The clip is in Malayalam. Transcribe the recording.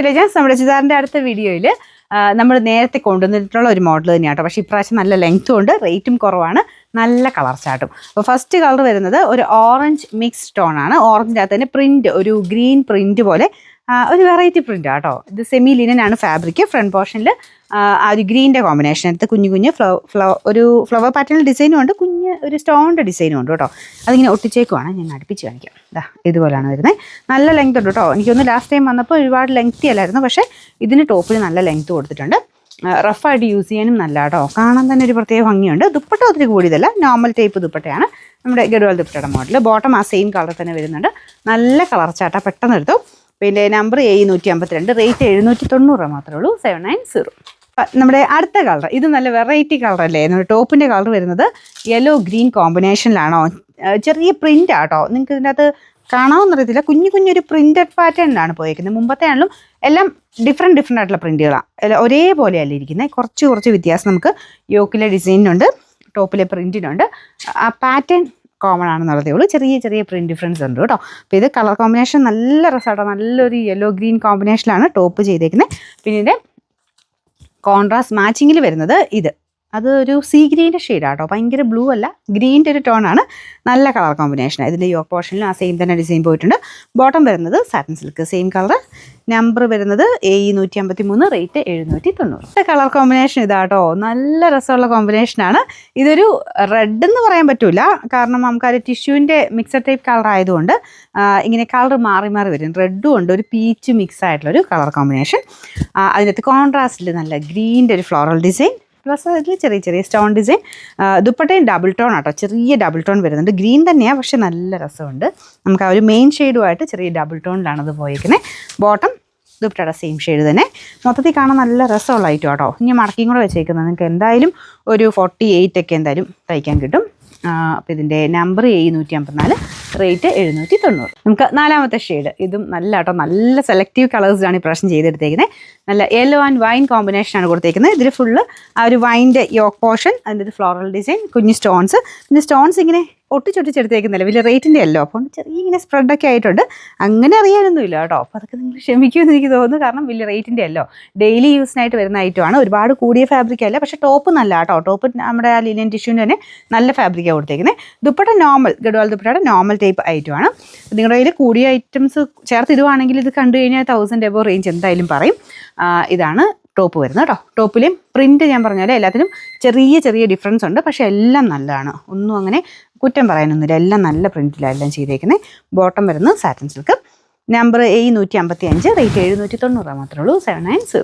വില്ലേജസ് നമ്മുടെ ചുരിദാറിൻ്റെ അടുത്ത വീഡിയോയിൽ നമ്മൾ നേരത്തെ കൊണ്ടുവന്നിട്ടുള്ള ഒരു മോഡൽ തന്നെയാണ് കേട്ടോ. പക്ഷേ ഇപ്രാവശ്യം നല്ല ലെങ്ത്തും ഉണ്ട്, റേറ്റും കുറവാണ്, നല്ല കളർ ചാർട്ടും. അപ്പോൾ ഫസ്റ്റ് കളർ വരുന്നത് ഒരു ഓറഞ്ച് മിക്സ് ടോൺ ആണ്. ഓറഞ്ചിൻ്റെ അകത്ത് തന്നെ പ്രിൻറ്റ്, ഒരു ഗ്രീൻ പ്രിൻറ്റ് പോലെ ഒരു വെറൈറ്റി പ്രിൻ്റ് കേട്ടോ. ഇത് സെമി ലിനൻ ആണ് ഫാബ്രിക്. ഫ്രണ്ട് പോർഷനിൽ ആ ഒരു ഗ്രീൻ്റെ കോമ്പിനേഷൻ എടുത്ത് കുഞ്ഞു കുഞ്ഞ് ഒരു ഫ്ലവർ പാറ്റേൺ ഡിസൈനും ഉണ്ട്, കുഞ്ഞ് ഒരു സ്റ്റോണിൻ്റെ ഡിസൈനും ഉണ്ട് കേട്ടോ. അതിങ്ങനെ ഒട്ടിച്ചേക്കുവാണ്, ഞാൻ അടുപ്പിച്ച് കാണിക്കാം. ഇതാ ഇതുപോലെയാണ് വരുന്നത്. നല്ല ലെങ്ത് ഉണ്ട് കേട്ടോ. എനിക്കൊന്ന് ലാസ്റ്റ് ടൈം വന്നപ്പോൾ ഒരുപാട് ലെങ്തി അല്ലായിരുന്നു, പക്ഷേ ഇതിന് ടോപ്പിൽ നല്ല ലെങ്ത് കൊടുത്തിട്ടുണ്ട്. റഫായിട്ട് യൂസ് ചെയ്യാനും നല്ല കേട്ടോ. കാണാൻ തന്നെ ഒരു പ്രത്യേക ഭംഗിയുണ്ട്. ദുപ്പട്ട ഒത്തിരി കൂടിയതല്ല, നോർമൽ ടൈപ്പ് ദുപ്പട്ടയാണ്. നമ്മുടെ ഗഡ്വാൾ ദുപ്പട്ടയുടെ മോഡൽ. ബോട്ടം ആ സെയിം കളർ തന്നെ വരുന്നുണ്ട്. നല്ല കളർ ചാട്ടാ, പെട്ടെന്ന് എടുത്തു. പിന്നെ നമ്പർ 152, റേറ്റ് 790 മാത്രമേ ഉള്ളൂ, 790. നമ്മുടെ അടുത്ത കളർ, ഇത് നല്ല വെറൈറ്റി കളറല്ലേ. നമ്മുടെ ടോപ്പിൻ്റെ കളർ വരുന്നത് യെല്ലോ ഗ്രീൻ കോമ്പിനേഷനിലാണോ. ചെറിയ പ്രിൻ്റ് ആട്ടോ. നിങ്ങൾക്ക് ഇതിൻ്റെ അകത്ത് കാണാമെന്നറിയത്തില്ല, കുഞ്ഞു കുഞ്ഞൊരു പ്രിൻറ്റഡ് പാറ്റേണിലാണ് പോയിരിക്കുന്നത്. മുമ്പത്തെ ആണെങ്കിലും എല്ലാം ഡിഫറെൻറ്റ് ആയിട്ടുള്ള പ്രിൻറ്റുകളാണ്, ഒരേപോലെയല്ല ഇരിക്കുന്നത്. കുറച്ച് വ്യത്യാസം നമുക്ക് യോക്കിലെ ഡിസൈനിനുണ്ട്, ടോപ്പിലെ പ്രിൻറ്റിനുണ്ട്. ആ പാറ്റേൺ കോമൺ ആണെന്നുള്ളതേ ഉള്ളൂ, ചെറിയ പ്രിൻറ്റ് ഡിഫറൻസ് ഉണ്ട് കേട്ടോ. അപ്പോൾ ഇത് കളർ കോമ്പിനേഷൻ നല്ല രസമാട്ടോ. നല്ലൊരു യെല്ലോ ഗ്രീൻ കോമ്പിനേഷനിലാണ് ടോപ്പ് ചെയ്തേക്കുന്നത്. പിന്നെ ഇതിൻ്റെ കോൺട്രാസ്റ്റ് മാച്ചിങ്ങിൽ വരുന്നത് അതൊരു സീ ഗ്രീൻ്റെ ഷെയ്ഡാട്ടോ. ഭയങ്കര ബ്ലൂ അല്ല, ഗ്രീൻ്റെ ഒരു ടോണാണ്. നല്ല കളർ കോമ്പിനേഷനാണ്. ഇതിൻ്റെ യോക്ക് പോർഷനിലും ആ സെയിം തന്നെ ഡിസൈൻ പോയിട്ടുണ്ട്. ബോട്ടം വരുന്നത് satin silk, same colour. Number വരുന്നത് 153, റേറ്റ് 790. കളർ കോമ്പിനേഷൻ ഇതാട്ടോ. നല്ല രസമുള്ള കോമ്പിനേഷനാണ്. ഇതൊരു റെഡ് എന്ന് പറയാൻ പറ്റില്ല, കാരണം നമുക്കത് ടിഷ്യൂവിൻ്റെ മിക്സഡ് ടൈപ്പ് കളർ ആയതുകൊണ്ട് ഇങ്ങനെ കളർ മാറി വരും. റെഡും ഉണ്ട്, ഒരു പീച്ച് മിക്സ് ആയിട്ടുള്ളൊരു കളർ കോമ്പിനേഷൻ. അതിനകത്ത് കോൺട്രാസ്റ്റിൽ നല്ല ഗ്രീൻ്റെ ഒരു ഫ്ലോറൽ ഡിസൈൻ, പ്ലസ് അതിൽ ചെറിയ സ്റ്റോൺ ഡിസൈൻ. ദുപ്പട്ടയും ഡബിൾ ടോൺ ആട്ടോ, ചെറിയ ഡബിൾ ടോൺ വരുന്നുണ്ട്. ഗ്രീൻ തന്നെയാണ്, പക്ഷെ നല്ല രസമുണ്ട്. നമുക്ക് ആ ഒരു മെയിൻ ഷെയ്ഡുമായിട്ട് ചെറിയ ഡബിൾ ടോണിലാണ് അത് പോയിരിക്കുന്നത്. ബോട്ടം ദുപ്പട്ടയുടെ സെയിം ഷെയ്ഡ് തന്നെ. മൊത്തത്തിൽ കാണാൻ നല്ല രസമുള്ള ഐറ്റം കേട്ടോ. ഇനി മടക്കിയും കൂടെ വെച്ചേക്കുന്നത് നിങ്ങൾക്ക് എന്തായാലും ഒരു 48 ഒക്കെ എന്തായാലും തയ്ക്കാൻ കിട്ടും. അപ്പോൾ ഇതിൻ്റെ നമ്പർ 154, റേറ്റ് 790. നമുക്ക് നാലാമത്തെ ഷെയ്ഡ്. ഇതും നല്ല കേട്ടോ, നല്ല സെലക്റ്റീവ് കളേഴ്സാണ് ഈ പ്രാവശ്യം ചെയ്തെടുത്തേക്കുന്നത്. നല്ല യെല്ലോ ആൻഡ് വൈൻ കോമ്പിനേഷനാണ് കൊടുത്തേക്കുന്നത്. ഇതിൽ ഫുള്ള് ആ ഒരു വൈൻ്റെ യോക്ക് പോർഷൻ, അതിൻ്റെ ഒരു ഫ്ലോറൽ ഡിസൈൻ, കുഞ്ഞ് സ്റ്റോൺസ്. പിന്നെ സ്റ്റോൺസ് ഇങ്ങനെ ഒട്ടിച്ചെടുത്തേക്കുന്നില്ല, വലിയ റേറ്റിൻ്റെ അല്ലോ. അപ്പോൾ ചെറിയ ഇങ്ങനെ സ്പ്രെഡൊക്കെ ആയിട്ടുണ്ട്. അങ്ങനെ അറിയാനൊന്നുമില്ല കേട്ടോ. അപ്പോൾ അതൊക്കെ നിങ്ങൾ ക്ഷമിക്കുമെന്ന് എനിക്ക് തോന്നുന്നു, കാരണം വലിയ റേറ്റിൻ്റെ അല്ലോ. ഡെയിലി യൂസിനായിട്ട് വരുന്ന ഐറ്റമാണ്. ഒരുപാട് കൂടിയ ഫാബ്രിക് അല്ല, പക്ഷേ ടോപ്പ് നല്ല കേട്ടോ. ടോപ്പ് നമ്മുടെ ആ ലിനൻ ടിഷ്യൂവിന് തന്നെ നല്ല ഫാബ്രിക്കാണ് കൊടുത്തേക്കുന്നത്. ദുപ്പട്ട നോർമൽ, ഗഡ്വാൾ ദുപ്പട്ടയുടെ നോർമൽ ടൈപ്പ് ഐറ്റമാണ്. നിങ്ങളുടെ കയ്യിൽ കൂടിയ ഐറ്റംസ് ചേർത്ത് ഇടുവാണെങ്കിൽ ഇത് കണ്ടു കഴിഞ്ഞാൽ 1000 എബോ റേഞ്ച് എന്തായാലും പറയും. ഇതാണ് ടോപ്പ് വരുന്നത് കേട്ടോ. ടോപ്പിലെയും പ്രിൻറ്റ് ഞാൻ പറഞ്ഞാൽ എല്ലാത്തിനും ചെറിയ ഡിഫറൻസ് ഉണ്ട്, പക്ഷേ എല്ലാം നല്ലതാണ്. ഒന്നും അങ്ങനെ കുറ്റം പറയാനൊന്നുമില്ല. എല്ലാം നല്ല പ്രിൻറ്റിലാണ് എല്ലാം ചെയ്തേക്കുന്നത്. ബോട്ടം വരുന്നത് സാറ്റിൻ സിൽക്ക്. നമ്പർ 155, റേറ്റ് 790 മാത്രമേ ഉള്ളൂ, 790.